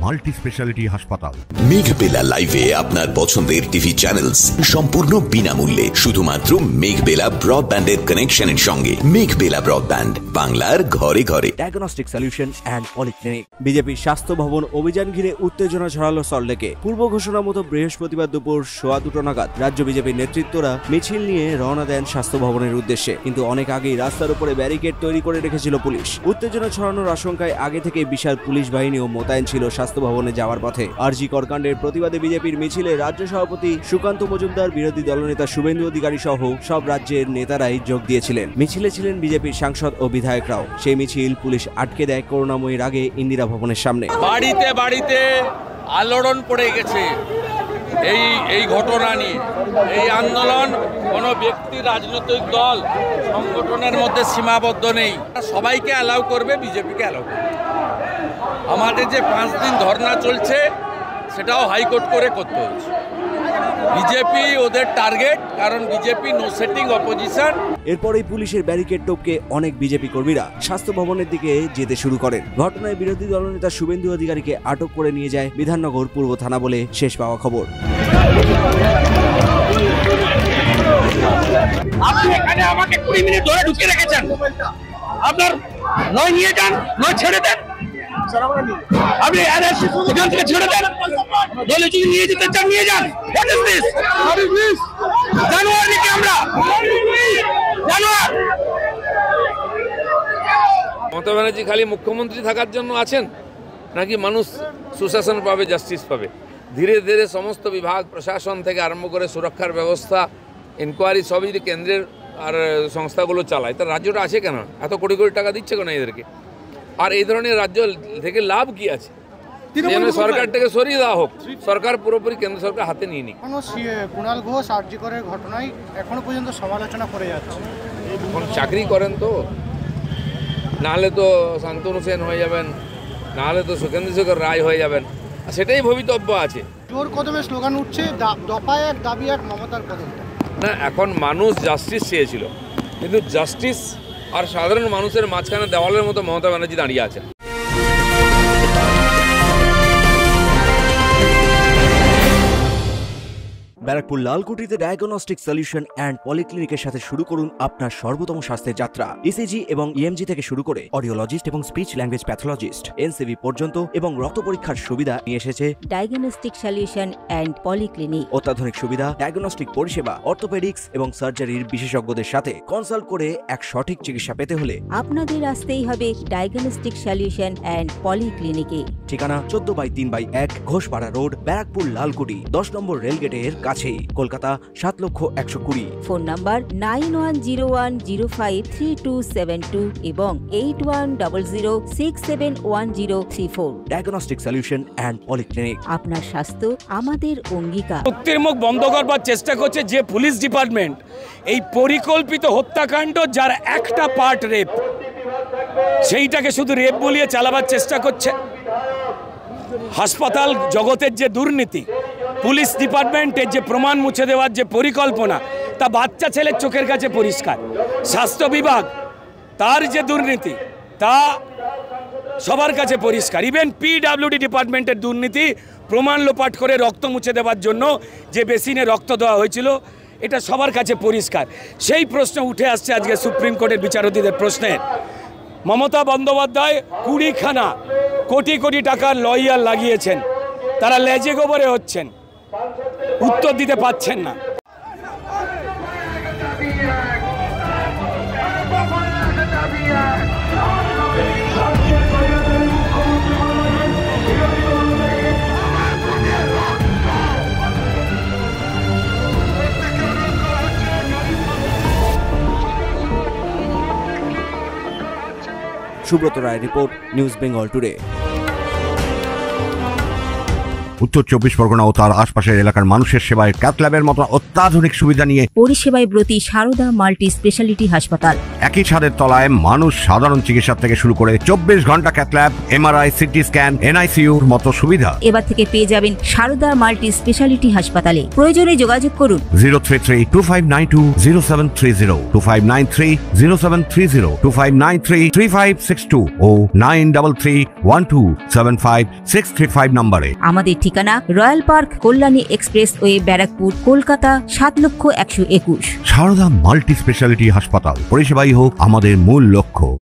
Multi speciality হাসপাতাল। মেঘবেলা লাইভে আপনার পছন্দের টিভি চ্যানেলস সম্পূর্ণ বিনামূল্যে শুধুমাত্র মেঘবেলা ব্রডব্যান্ডের কানেকশনের সঙ্গে। মেঘবেলা ব্রডব্যান্ড, বাংলার ঘরে ঘরে। Diagnostic solution and polyclinic. বিজেপির স্বাস্থ্য ভবন অভিযান ঘিরে উত্তেজনা ছড়ালো সল্টলেকে। পূর্ব ঘোষণা মতো বৃহস্পতিবার দুপুর 2:15 নাগাদ রাজ্য বিজেপির নেতৃত্বরা মিছিল নিয়ে রওনা দেন স্বাস্থ্য ভবনের উদ্দেশ্যে, কিন্তু অনেক আগেই রাস্তার উপরে ব্যারিকেড তৈরি করে রেখেছিল পুলিশ। উত্তেজনা ছড়ানোর আশঙ্কায় আগে থেকে বিশাল পুলিশ বাহিনীও মোতায়েন ছিল স্বাস্থ্য ভবনে যাওয়ার পথে। আরজি কর কাণ্ডের প্রতিবাদে বিজেপির মিছিলে রাজ্য সভাপতি সুকান্ত মজুমদার, বিরোধী দলনেতা শুভেন্দু অধিকারী সহ সব রাজ্যের নেতারাই যোগ দিয়েছিলেন। মিছিলে ছিলেন বিজেপির সাংসদ ও বিধায়করাও। সেই মিছিল পুলিশ আটকে দেয় করুণাময়ীর আগে ইন্দিরা ভবনের সামনে। বাড়িতে বাড়িতে আলোড়ন পড়ে গেছে এই ঘটনা নিয়ে। এই আন্দোলন কোনো ব্যক্তি, রাজনৈতিক দল, সংগঠনের মধ্যে সীমাবদ্ধ নেই। সবাইকে অ্যালাউ করবে, বিজেপিকে অ্যালাউ করবে। আমাদের যে 5 দিন ধর্না চলছে সেটাও হাইকোর্ট করে করতে হয়েছে। বিজেপি ওদের টার্গেট, কারণ বিজেপি নো সেটিং অপোজিশন। এরপরেই পুলিশের ব্যারিকেড টপকে অনেক বিজেপি কর্মীরা স্বাস্থ্য ভবনের দিকে যেতে শুরু করেন। ঘটনায় বিরোধী দলনেতা শুভেন্দু অধিকারীকে আটক করে নিয়ে যায় বিধাননগর পূর্ব থানা বলে শেষ পাওয়া খবর। আপনি এখানে আমাকে 20 মিনিট ধরে ঢুকিয়ে রেখেছেন। আপনার নয় নিয়ে যান, নয় ছেড়ে দেন। আপনি এখান থেকে ছেড়ে দেন, দলে যদি নিয়ে যেতে চান নিয়ে যান। জানোয়ার নাকি আমরা? জানোয়ার? মমতা ব্যানার্জি খালি মুখ্যমন্ত্রী থাকার জন্য আছেন, নাকি মানুষ সুশাসন পাবে, জাস্টিস পাবে? ধীরে ধীরে সমস্ত বিভাগ, প্রশাসন থেকে আরম্ভ করে সুরক্ষার ব্যবস্থা, ইনকোয়ারি সবই যদি কেন্দ্রের আর সংস্থাগুলো চালায়, তার রাজ্যটা আছে কেন? এত কোটি কোটি টাকা দিচ্ছে কেন এদেরকে? আর এই ধরনের রাজ্য থেকে লাভ কি আছে? সরকার থেকে সরিয়ে দেওয়া হোক। সরকার পুরোপুরি কেন্দ্র সরকার হাতে নিয়ে নি। কুণাল ঘোষ আরজি করের ঘটনায় এখনো পর্যন্ত সমালোচনা করে যাচ্ছে। এখন চাকরি করেন তো, নাহলে তো শান্তনু সেন হয়ে যাবেন, নাহলে তো সুখেন্দু শেখর রায় হয়ে যাবেন। সেটাই ভবিতব্য আছে। জোর কদমে স্লোগান উঠছে, দফা এক দাবি এক মমতার পদত্যাগ। না, এখন মানুষ জাস্টিস চেয়েছিল, কিন্তু জাস্টিস আর সাধারণ মানুষের মাঝখানে দেওয়ালের মতো মমতা ব্যানার্জি দাঁড়িয়ে আছেন। ব্যারাকপুর লালকুটিতে ডায়াগনস্টিক সলিউশন অ্যান্ড পলিক্লিনিকের সাথে শুরু করুন আপনার সর্বোত্তম স্বাস্থ্যের যাত্রা। ইসিজি এবং ইএমজি থেকে শুরু করে অডিওলজিস্ট এবং স্পিচ ল্যাঙ্গুয়েজ প্যাথোলজিস্ট, এনসিভি পর্যন্ত এবং রক্ত পরীক্ষার সুবিধা নিয়ে এসেছে ডায়াগনস্টিক সলিউশন অ্যান্ড পলিক্লিনিক। অত্যাধুনিক সুবিধা, ডায়াগনস্টিক পরিষেবা, অর্থোপেডিক্স এবং সার্জারির বিশেষজ্ঞদের সাথে কনসাল্ট করে এক সঠিক চিকিৎসা পেতে হলে আপনাদের আসতেই হবে ডায়াগনস্টিক সলিউশন অ্যান্ড পলিক্লিনিকে। ঠিকানা 14/3/1 ঘোষপাড়া রোড, ব্যারাকপুর লালকুটি, 10 নম্বর রেলগেটের কাছেই, কলকাতা 7,120,000। ফোন নাম্বার 9101053272 এবং 8100671034। Diagnostic solution and polyclinic. আপনার স্বাস্থ্য আমাদের অঙ্গীকার। সত্যের মুখ বন্ধ করবার চেষ্টা করছে যে পুলিশ ডিপার্টমেন্ট, এই পরিকল্পিত হত্যাকাণ্ড যার একটা পার্ট রেপ, সেইটাকে শুধু রেপ বলিয়ে চালাবার চেষ্টা করছে। হাসপাতাল জগতের যে দুর্নীতি, পুলিশ ডিপার্টমেন্টের যে প্রমাণ মুছে দেওয়ার যে পরিকল্পনা, তা বাচ্চা ছেলের চোখের কাছে পরিষ্কার। স্বাস্থ্য বিভাগ তার যে দুর্নীতি, তা সবার কাছে পরিষ্কার। ইভেন পিডব্লিউডি ডিপার্টমেন্টের দুর্নীতি, প্রমাণ লোপাট করে রক্ত মুছে দেওয়ার জন্য যে বেসিনে রক্ত দেওয়া হয়েছিল, এটা সবার কাছে পরিষ্কার। সেই প্রশ্ন উঠে আসছে আজকে সুপ্রিম কোর্টের বিচারপতিদের প্রশ্নে। মমতা বন্দ্যোপাধ্যায় 20খানা কোটি কোটি টাকার লয়ার লাগিয়েছেন, তারা লেজে গোবরে হচ্ছেন, উত্তর দিতে পাচ্ছেন না। Subrata Roy report, news Bengal today. উত্তর 24 পরগনা ও তার আশপাশের এলাকার মানুষের সেবায় ক্যাথ ল্যাবের মতো অত্যাধুনিক সুবিধা নিয়ে পরিষেবায় ব্রতী সারদা মাল্টি স্পেশালিটি হাসপাতাল। একই ছাদের তলায় মানুষ সাধারণ চিকিৎসা থেকে শুরু করে 24 ঘন্টা cath lab, MRI, CT scan, এনআইসিইউর মতো সুবিধা। এবার থেকে পেয়ে যাবেন সারদা মাল্টি স্পেশালিটি হাসপাতালে। প্রয়োজনে যোগাযোগ করুন 033-2592-0730, 2593-0730, 2593-3562 ও 9331275635 নম্বরে। আমাদের ঠিকানা Royal Park, Kalyani expressway, Barrackpore, Kolkata 7,121,000। Sarada multi speciality হাসপাতাল, পরিষেবাই হোক আমাদের মূল লক্ষ্য।